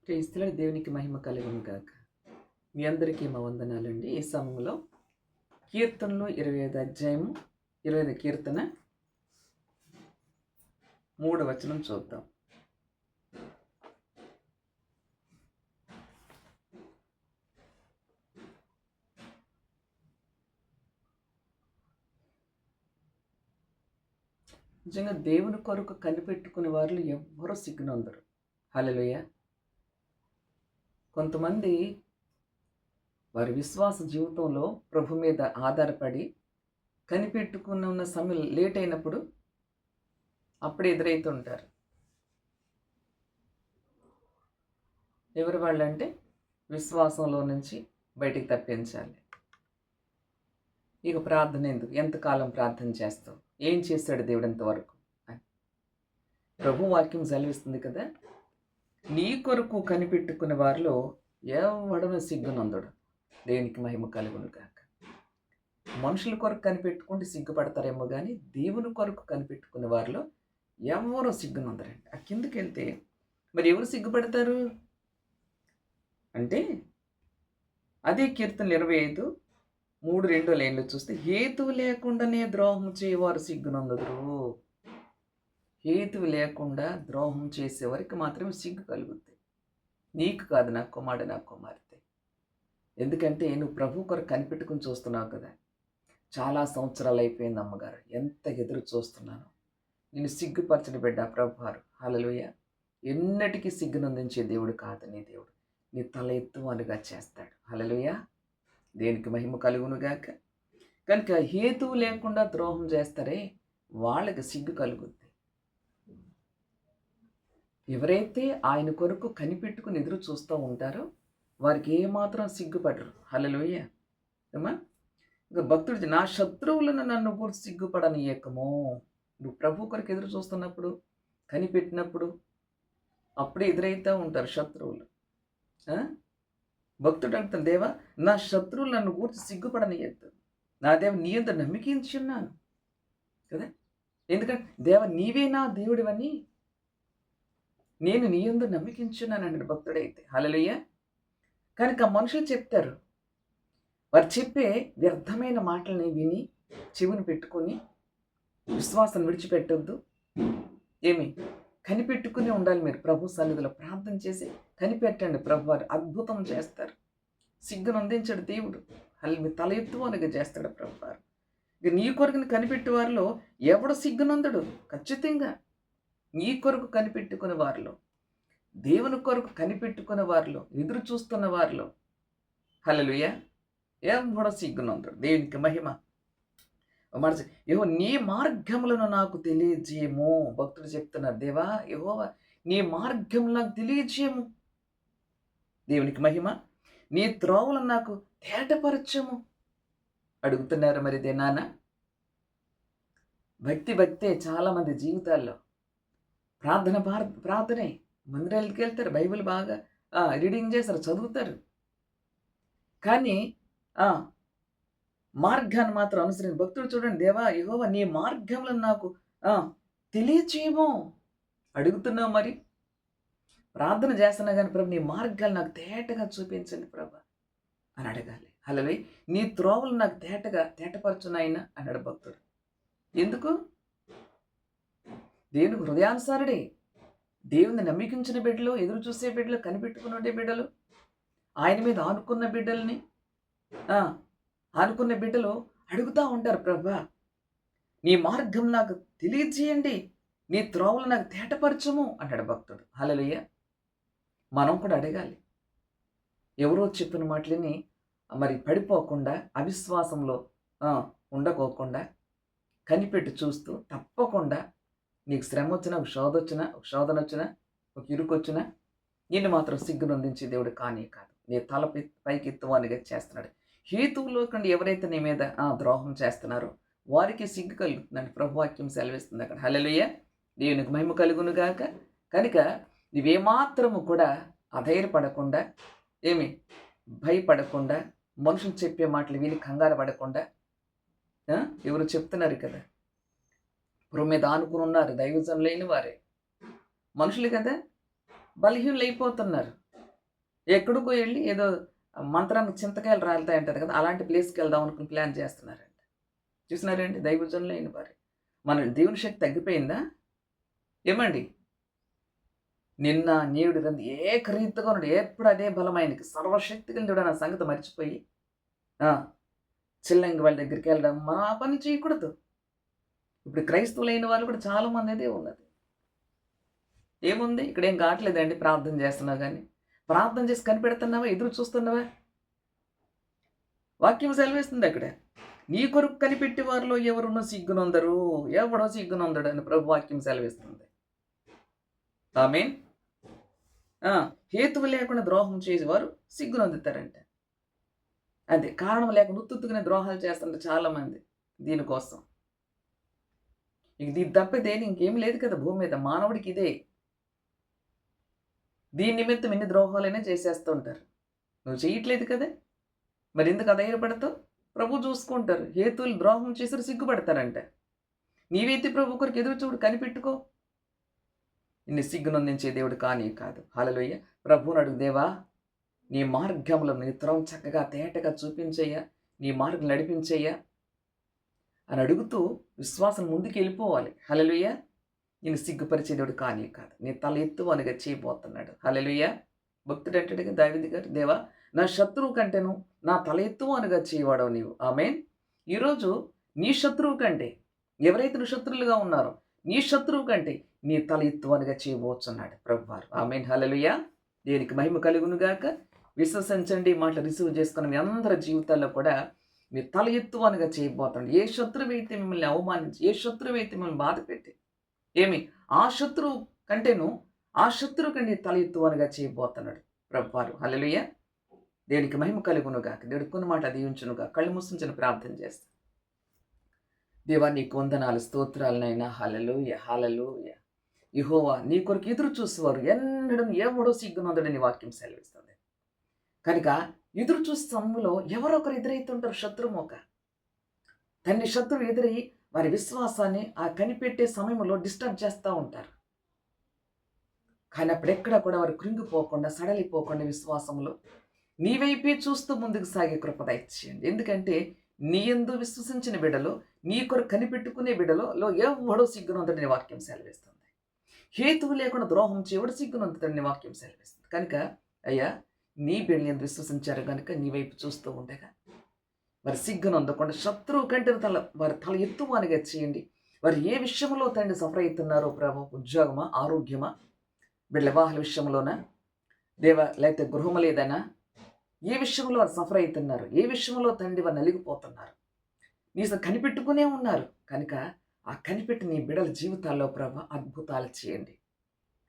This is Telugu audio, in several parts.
క్రీస్తుల దేవునికి మహిమ కలుగును గాక. మీ అందరికీ మా వందనాలండి. ఈ సమయంలో కీర్తనలు 25 అధ్యాయము 25 కీర్తన 3వ వచనం చూద్దాం. నిజంగా దేవుని కొరకు కనిపెట్టుకునే వారు ఎవ్వరూ సిగ్గునందరు. హల్లెలూయా. కొంతమంది వారి విశ్వాస జీవితంలో ప్రభు మీద ఆధారపడి కనిపెట్టుకుని ఉన్న సమయం లేట్ అయినప్పుడు అప్పుడు ఎదురవుతుంటారు. ఎవరి వాళ్ళంటే విశ్వాసంలో నుంచి బయటికి తప్పించాలి. ఇక ప్రార్థన ఎందుకు, ఎంతకాలం ప్రార్థన చేస్తావు, ఏం చేస్తాడు దేవుడు ఎంతవరకు అని ప్రభు వాక్యం సెలవిస్తుంది కదా. నీ కొరకు కనిపెట్టుకునే వారిలో ఎవడను సిగ్గునందుడు. దేవునికి మహిమ కలుగును గాక. మనుషుల కొరకు కనిపెట్టుకుంటే సిగ్గుపడతారేమో కానీ దేవుని కొరకు కనిపెట్టుకునే వారిలో ఎవరో సిగ్గునందరండి. ఆ కిందకి వెళ్తే మరి ఎవరు సిగ్గుపడతారు అంటే అదే కీర్తనలు 25:3 లైన్లో చూస్తే హేతువు లేకుండానే ద్రోహం చేయవారు సిగ్గునందుదురు. హేతువు లేకుండా ద్రోహం చేసేవారికి మాత్రమే సిగ్గు కలుగుతుంది. నీకు కాదు నా కుమారుడు, నా కుమార్తె. ఎందుకంటే నువ్వు ప్రభు కొరకు కనిపెట్టుకుని చూస్తున్నావు కదా. చాలా సంవత్సరాలు అయిపోయింది అమ్మగారు, ఎంత ఎదురు చూస్తున్నాను. నేను సిగ్గుపరచని బిడ్డ ప్రభువారు. హల్లెలూయా. ఎన్నటికీ సిగ్గునందించే దేవుడు కాదు నీ దేవుడు. నీ తల ఎత్తువాలుగా చేస్తాడు. హల్లెలూయా. దేనికి మహిమ కలుగునుగాక. కనుక హేతువు లేకుండా ద్రోహం చేస్తారే వాళ్ళకి సిగ్గు కలుగుద్ది. ఎవరైతే ఆయన కొరకు కనిపెట్టుకుని ఎదురు చూస్తూ ఉంటారో వారికి ఏమాత్రం సిగ్గుపడరు. హల్లెలూయా. ఏమా ఇంకా భక్తుడు, నా శత్రువులను నన్ను గురించి సిగ్గుపడనీయకము. నువ్వు ప్రభు కొరకు ఎదురు చూస్తున్నప్పుడు కనిపెట్టినప్పుడు అప్పుడే ఎదురైతే ఉంటారు శత్రువులు. భక్తుడు అంటాడు, దేవా నా శత్రువులు నన్ను గురించి సిగ్గుపడనీయద్దు. నా దేవ నీ యందు నమ్మికించున్నాను కదా. ఎందుకంటే దేవ నీవే నా దేవుడివని నేను నీ యందు నమ్మికించున్నాను అన్నాడు భక్తుడైతే. హల్లెలూయా. కనుక మనుషులు చెప్తారు, వారు చెప్పే వ్యర్థమైన మాటలని విని చెవుని పెట్టుకొని విశ్వాసం విడిచిపెట్టొద్దు. ఏమి కనిపెట్టుకుని ఉండాలి. మీరు ప్రభు సన్నిధిలో ప్రార్థన చేసి కనిపెట్టండి. ప్రభు వారు అద్భుతం చేస్తారు. సిగ్గును అందించాడు దేవుడు. మీ తల ఎత్తువనగా చేస్తాడు ప్రభు వారు. ఇక నీ కొరకుని కనిపెట్టే వారిలో ఎవడు సిగ్గునందడు. ఖచ్చితంగా నీ కొరకు కనిపెట్టుకునే వారిలో, దేవుని కొరకు కనిపెట్టుకునే వారిలో, ఎదురు చూస్తున్న వారిలో హల్లెలూయా ఎవడో సిగ్గునందడు. దేవునికి మహిమ. మనసు యెహోవా నీ మార్గములను నాకు తెలియజేయము. భక్తుడు చెప్తున్నారు, దేవా యెహోవా నీ మార్గములు నాకు తెలియజేయము. దేవునికి మహిమ. నీ త్రోవలను నాకు తేటపరచము అడుగుతున్నారు. మరి నాన్న భక్తే చాలామంది జీవితాల్లో ప్రార్థనే. మందిరాలకి వెళ్తారు, బైబిల్ బాగా రీడింగ్ చేస్తారు, చదువుతారు. కానీ మార్గాన్ని మాత్రం అనుసరించి భక్తుడు చూడండి, దేవా యెహోవా నీ మార్గములను నాకు తెలియచేయము అడుగుతున్నావు. మరి ప్రార్థన చేస్తున్నా కానీ ప్రభు నీ మార్గాలు నాకు తేటగా చూపించండి ప్రభు అని అడగాలి. హల్లెలూయా. నీ త్రోవలు నాకు తేటపరచునాయన అన్నాడు భక్తుడు. ఎందుకు? దేవునికి హృదయానుసారుడే. దేవుని నమ్మికించిన బిడ్డలు, ఎదురు చూసే బిడ్డలు, కనిపెట్టుకుని ఉండే బిడ్డలు, ఆయన మీద ఆనుకున్న బిడ్డలు అడుగుతూ ఉంటారు, ప్రభా నీ మార్గం నాకు తెలియజేయండి, నీ త్రోవలు నాకు తేటపరచము అన్నాడు భక్తుడు. హల్లెలూయా. మనం కూడా అడగాలి. ఎవరో చెప్పిన మాటలని మరి పడిపోకుండా, అవిశ్వాసంలో ఉండకోకుండా కనిపెట్టి చూస్తూ తప్పకుండా నీకు శ్రమ వచ్చినా, ఒక శోధన వచ్చినా, ఒక ఇరుకు వచ్చినా నిన్ను మాత్రం సిగ్గునందించే దేవుడు కానే కాదు. నీ తల పైకి ఎత్తువానిగా చేస్తున్నాడు. హేతువులో కండి ఎవరైతే నీ మీద ద్రోహం చేస్తున్నారో వారికి సిగ్గు కలుగుతుందని ప్రభువాక్యం సెలవిస్తుంది అక్కడ. హల్లెలూయా. దేవునికి మహిమ కలుగును గాక. కనుక నువ్వేమాత్రము కూడా అధైర్యపడకుండా, భయపడకుండా, మనుషులు చెప్పే మాటలు విని కంగారు పడకుండా, ఎవరు చెప్తున్నారు కదా, ప్రభు మీద ఆనుకుని ఉన్నారు, దైవజనులు లేని వారే, మనుషులు కదా, బలహీనులు అయిపోతున్నారు. ఎక్కడికో వెళ్ళి ఏదో మంత్రానికి చింతకాయలు రాలుతాయంటారు కదా, అలాంటి ప్లేస్కి వెళ్దాం అనుకుని ప్లాన్ చేస్తున్నారంట. చూసినారండి దైవజనులు అయిన వారు. మన దేవుని శక్తి తగ్గిపోయిందా ఏమండి? నిన్న నేడు రంది ఏకరీతిగా ఉన్నాడు. ఎప్పుడు అదే బలమైనకి సర్వశక్తి కలిగిన నా సంగతి మర్చిపోయి చిల్లంగి వాళ్ళ దగ్గరికి వెళ్ళడం, మనం ఆ పని చేయకూడదు. ఇప్పుడు క్రైస్తవులైన వాళ్ళు కూడా చాలామంది అదే ఉన్నది. ఏముంది ఇక్కడ ఏం కావట్లేదండి, ప్రార్థన చేస్తున్నావు కానీ ప్రార్థన చేసి కనిపెడుతున్నావా, ఎదురు చూస్తున్నావా? వాక్యం సెలవిస్తుంది అక్కడ, నీ కొరకు కనిపెట్టి వారిలో ఎవరునో సిగ్గునొందరు, ఎవడో సిగ్గునొందడు అని ప్రభు వాక్యం సెలవిస్తుంది. ఆమేన్. హేతువు లేకుండా ద్రోహం చేసేవారు సిగ్గునొందుతారంట. అదే కారణం లేకుండా ఉత్తుత్తుగానే ద్రోహాలు చేస్తుంటారు చాలామంది దీనికోసం. ఇక దీని తప్పదేని ఇంకేం లేదు కదా భూమి మీద, మానవుడికి ఇదే. దీని నిమిత్తం ఎన్ని ద్రోహాలైనా చేసేస్తూ ఉంటారు. నువ్వు చేయట్లేదు కదా, మరి ఎందుకు అధైర్యపడతావు? ప్రభు చూసుకుంటారు. హేతువులు ద్రోహం చేసి సిగ్గుపడతారంట. నీవైతే ప్రభు కొరకు ఎదురు చూడు, కనిపెట్టుకో. ఇన్ని సిగ్గునందించే దేవుడు కానీ కాదు. హల్లెలూయా. ప్రభువుని అడుగు, దేవా నీ మార్గంలో నీ త్రోవ చక్కగా తేటగా చూపించయ్యా, నీ మార్గం నడిపించయ్యా అని అడుగుతూ విశ్వాసం ముందుకు వెళ్ళిపోవాలి. హల్లెలూయా. నేను సిగ్గుపరిచే దేవుడు కానీ కాదు. నీ తల ఎత్తు అనుగా చేయబోతున్నాడు. హల్లెలూయా. భక్తుడు అంటాడుగా దావీదు గారు, దేవా నా శత్రువు కంటేను నా తల ఎత్తు అనుగా చేయవాడవు నీవు. ఆమేన్. ఈరోజు నీ శత్రువు కంటే, ఎవరైతే నువ్వు శత్రువులుగా ఉన్నారో నీ శత్రువు కంటే నీ తల ఎత్తు అనుగా చేయబోతున్నాడు ప్రభువారు. ఆమేన్. హల్లెలూయా. దేనికి మహిమ కలుగును గాక. విశ్వసించండి, మాటలు రిసీవ్ చేసుకున్న మీ అందరి జీవితాల్లో కూడా మీ తల ఎత్తు అనుగా చేయబోతున్నాడు. ఏ శత్రువు అయితే మిమ్మల్ని అవమానించి, ఏ శత్రువు అయితే మిమ్మల్ని బాధ పెట్టి, ఏమి ఆ శత్రువు కంటేను ఆ శత్రువు కంటే తల ఎత్తు అనుగా చేయబోతున్నాడు ప్రభువారు. హల్లెలూయా. దేవునికి మహిమ కలుగునుగా. దేవుడికి కొన్ని మాట దీవించునుగా. కళ్ళు మూసించిన ప్రార్థన చేస్తాను. దేవా నీకు వందనాలు, స్తోత్రాలనైనా. హల్లెలూయా, హల్లెలూయా. యెహోవా నీ కొరకు ఎదురు చూసేవారు ఎన్నడూ ఎవడో సిగ్గునొందడని వాక్యం సెలవిస్తుంది. కనుక ఎదురు చూసే సమయంలో ఎవరొకరు ఎదురైతుంటారు. శత్రుమోక తన్ని శత్రువు ఎదురై వారి విశ్వాసాన్ని ఆ కనిపెట్టే సమయంలో డిస్టర్బ్ చేస్తూ ఉంటారు. కానీ అప్పుడెక్కడ కూడా వారు కృంగిపోకుండా, సడలిపోకుండా విశ్వాసంలో నీ వైపే చూస్తూ ముందుకు సాగే కృప దయచేయండి. ఎందుకంటే నీ యందు విశ్వసించిన బిడ్డలో, నీ కొరకు కనిపెట్టుకునే బిడ్డలో ఎవడో సిగ్గునొందడని వాక్యం సెలవిస్తుంది. హేతువు లేకుండా ద్రోహం చేయవడు సిగ్గునొందుతాడని వాక్యం సెలవిస్తుంది. కనుక అయ్యా నీ బిడ్డలు ఎందు విశ్వసించారు కనుక నీ వైపు చూస్తూ ఉండగా వారి సిగ్గునొందకుండా శత్రువు కంటే వారి తల ఎత్తువానిగా చేయండి. వారు ఏ విషయంలో తండ్రి సఫర్ అవుతున్నారో ప్రభు, ఉద్యోగమా, ఆరోగ్యమా, బిడ్డల వివాహాల విషయంలోనా, దేవ లేకపోతే గృహము లేదనా, ఏ విషయంలో వారు సఫర్ అవుతున్నారు, ఏ విషయంలో తండ్రి వారు నలిగిపోతున్నారు, నీ కనిపెట్టుకునే ఉన్నారు. కనుక ఆ కనిపెట్టి నీ బిడ్డల జీవితాల్లో ప్రభు అద్భుతాలు చేయండి.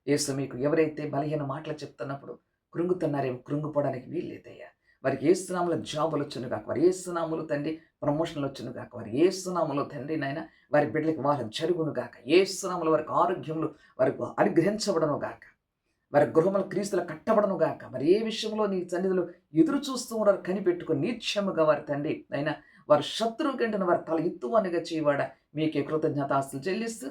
యేసు మీకు ఎవరైతే బలహీన మాటలు చెప్తున్నప్పుడు కృంగుతున్నారేమో, కృంగిపోవడానికి వీల్లేదయ్యా. వారికి ఏసునామలో జాబులు వచ్చును కాక, వారి ఏసునామలు తండ్రి ప్రమోషన్లు వచ్చును కాక, వారి ఏసునామలో తండ్రి నాయన వారి బిడ్డలకి వాళ్ళ జరుగును గాక, ఏసునామలు వారికి ఆరోగ్యములు వారికి అనుగ్రహించబడను గాక, వారి గృహముల క్రీస్తులు కట్టబడను గాక. మరి ఏ విషయంలో నీ సన్నిధిలో ఎదురు చూస్తూ ఉన్నారు కనిపెట్టుకుని నిత్యముగా వారి తండ్రి అయినా వారి శత్రువు కంటే వారి తల ఎత్తువనిగా చేయవాడ మీకే కృతజ్ఞతాస్తులు చెల్లిస్తూ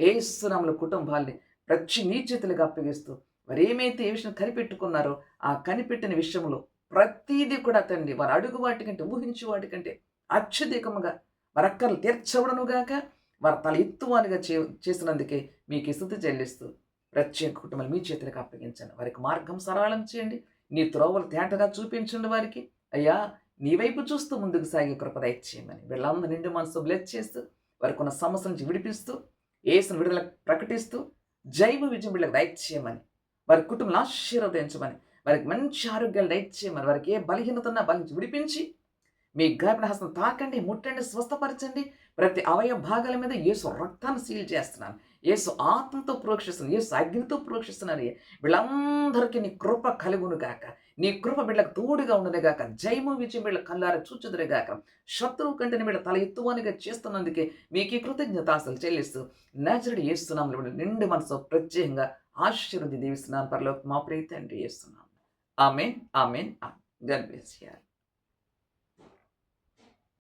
ఏసునామల కుటుంబాల్ని ప్రతి నీ చేతులుగా అప్పగిస్తూ వారు ఏమైతే ఏ విషయం కనిపెట్టుకున్నారో ఆ కనిపెట్టిన విషయంలో ప్రతీది కూడా తండ్రి వారు అడుగు వాటికంటే, ఊహించే వాటికంటే అత్యధికముగా వారి అక్కర్లు తీర్చబడను గాక. వారి తల ఎత్తువానిగా చేసినందుకే మీకు స్తుతి చెల్లిస్తూ ప్రత్యేక కుటుంబాలు మీ చేతులకు అప్పగించండి. వారికి మార్గం సరళం చేయండి. నీ త్రోవలు తేటగా చూపించండి వారికి. అయ్యా నీ వైపు చూస్తూ ముందుకు సాగే కృప దయచేయమని వీళ్ళందరూ నిండు మనసు బ్లెస్ చేస్తూ వారికి ఉన్న సమస్య నుంచి విడిపిస్తూ యేసుని విడుదల ప్రకటిస్తూ జైవ విజయం వీళ్ళకి దయచేయమని, వారి కుటుంబాలను ఆశీర్వదించమని, వారికి మంచి ఆరోగ్యాలు దయచేయమని, వారికి ఏ బలహీనత ఉన్నా బలించి విడిపించి మీ గర్భ హస్తం తాకండి, ముట్టండి, స్వస్థపరచండి. ప్రతి అవయవ భాగాల మీద యేసు రక్తాన్ని సీల్ చేస్తున్నాను. యేసు ఆత్మతో ప్రోక్షిస్తున్నాను, యేసు అగ్నితో ప్రోక్షిస్తున్నాను. వీళ్ళందరికీ నీ కృప కలుగును గాక. నీ కృప వీళ్ళకి తోడుగా ఉండను గాక. జయము విజయం వీళ్ళ కల్లార చూచుదురు గాక. శత్రువు కంటే వీళ్ళ తల ఎత్తువానిగా చేస్తున్నందుకే మీకు ఈ కృతజ్ఞతాస్తులు చెల్లిస్తూ నజరుడు యేసునామములో వీళ్ళు నిండు మనసు ప్రత్యేకంగా ఆశీర్వది దీవిస్తున్నాను. పరలోక మా ప్రియ తండ్రి యేసునామములో. Amen, amen. God bless you.